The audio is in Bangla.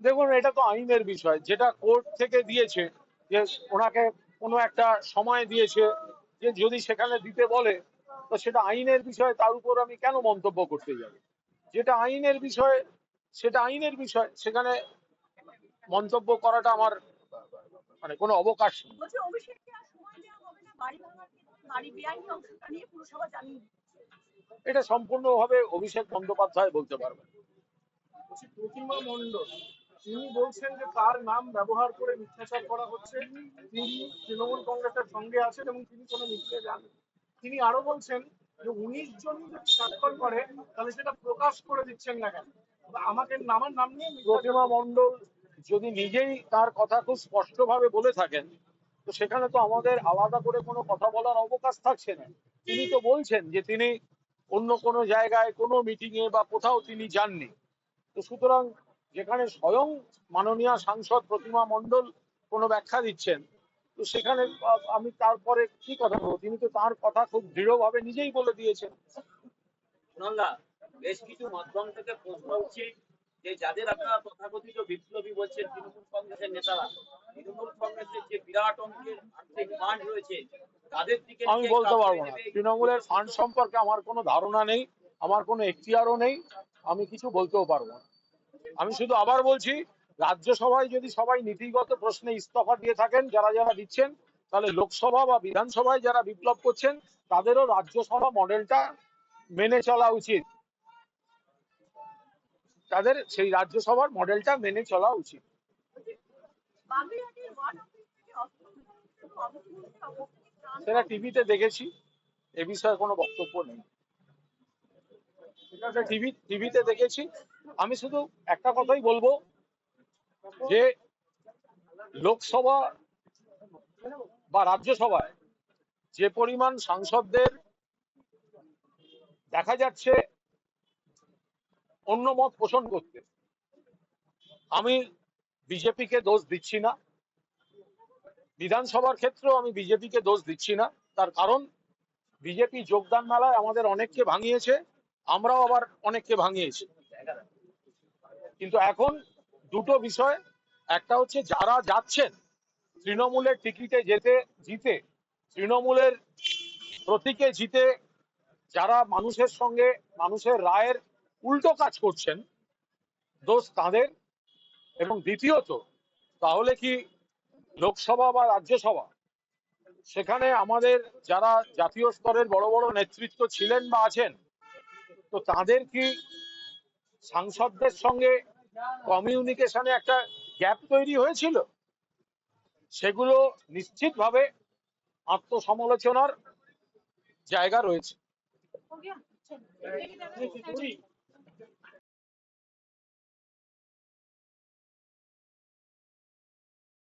দেখুন, এটা তো আইনের বিষয়, যেটা কোর্ট থেকে দিয়েছে যে ওনাকে কোনো একটা সময় দিয়েছে, যে যদি সেখানে দিতে বলে তো সেটা আইনের বিষয়, তার উপর আমি কেন মন্তব্য করতে যাব? যেটা আইনের বিষয় সেটা আইনের বিষয়, সেখানে মন্তব্য করাটা আমার মানে কোনো অবকাশ নেই। এটা সম্পূর্ণভাবে অভিষেক বন্দ্যোপাধ্যায় বলতে পারবেন। প্রতিমা মণ্ডল তিনি বলছেন যে তার নাম ব্যবহার করে মিথ্যাচার করা হচ্ছে, তিনি তৃণমূল কংগ্রেসের সঙ্গে আছেন এবং তিনি কোনো মিথ্যে যান। তিনি আরো বলছেন যে 19 জন যদি স্বাক্ষর করে তাহলে সেটা প্রকাশ করে দিচ্ছেন না কেন, আমাকে আমার নাম নিয়ে। প্রতিমা মণ্ডল যদি নিজেই তার কথা খুব স্পষ্টভাবে বলে থাকেন, তো সেখানে তো আমাদের আলাদা করে কোনো কথা বলার অবকাশ থাকছে না। তিনি তো বলছেন যে তিনি অন্য কোনো জায়গায় কোনো মিটিং এ বা কোথাও তিনি যাননি। তো সুতরাং যেখানে স্বয়ং মাননীয় সাংসদ প্রতিমা মণ্ডল কোনো ব্যাখ্যা দিচ্ছেন, তো সেখানে আমি তারপরে কি কথা বলবো? তিনি তো তার কথা খুব দৃঢ়ভাবে নিজেই বলে দিয়েছেন। বেশ কিছু মাধ্যম থেকে প্রশ্ন উঠছে যে যাদের আপনারা তথাকথিত বিপ্লবী বলছেন তৃণমূল কংগ্রেসের নেতারা, তৃণমূল কংগ্রেসের যে বিরাট অঙ্কের আর্থিক ফান্ড রয়েছে তাদের দিকে আমি বলতে পারবো না, তৃণমূলের ফান্ড সম্পর্কে আমার কোনো ধারণা নেই, আমার কোনো এখতিয়ারও নেই, আমি কিছু বলতেও পারবো না। আমি শুধু আবার বলছি, রাজ্যসভায় যদি সবাই নীতিগত প্রশ্নে ইস্তফা দিয়ে থাকেন যারা যারা দিচ্ছেন, তাহলে লোকসভা বা বিধানসভায় যারা বিপ্লব করছেন তাদেরও রাজ্যসভা মডেলটা মেনে চলা উচিত, তাদের সেই রাজ্যসভার মডেলটা মেনে চলা উচিত। সেটা টিভিতে দেখেছি, এ বিষয়ে কোনো বক্তব্য নেই। টিভিতে দেখেছি। আমি শুধু একটা কথাই বলবো যে লোকসভা বা রাজ্যসভায় যে পরিমাণ সাংসদদের দেখা যাচ্ছে অন্য মত পোষণ করতে, আমি বিজেপিকে দোষ দিচ্ছি না, বিধানসভার ক্ষেত্রেও আমি বিজেপিকে দোষ দিচ্ছি না। তার কারণ বিজেপি যোগদান মেলায় আমাদের অনেককে ভাঙিয়েছে, আমরাও আবার অনেককে ভাঙিয়েছি। কিন্তু এখন দুটো বিষয়, একটা হচ্ছে যারা যাচ্ছেন তৃণমূলের টিকিটে জিতে তৃণমূলের প্রতীকে জিতে যারা মানুষের সঙ্গে মানুষের রায়ের উল্টো কাজ করছেন, দোষ তাদের। এবং দ্বিতীয়ত, তাহলে কি লোকসভা বা রাজ্যসভা সেখানে আমাদের যারা জাতীয় স্তরের বড় বড় নেতৃত্ব ছিলেন বা আছেন, তো তাদের কি সাংসদদের সঙ্গে কমিউনিকেশনে একটা গ্যাপ তৈরি হয়েছিল? সেগুলো নিশ্চিতভাবে আত্মসমালোচনার জায়গা রয়েছে।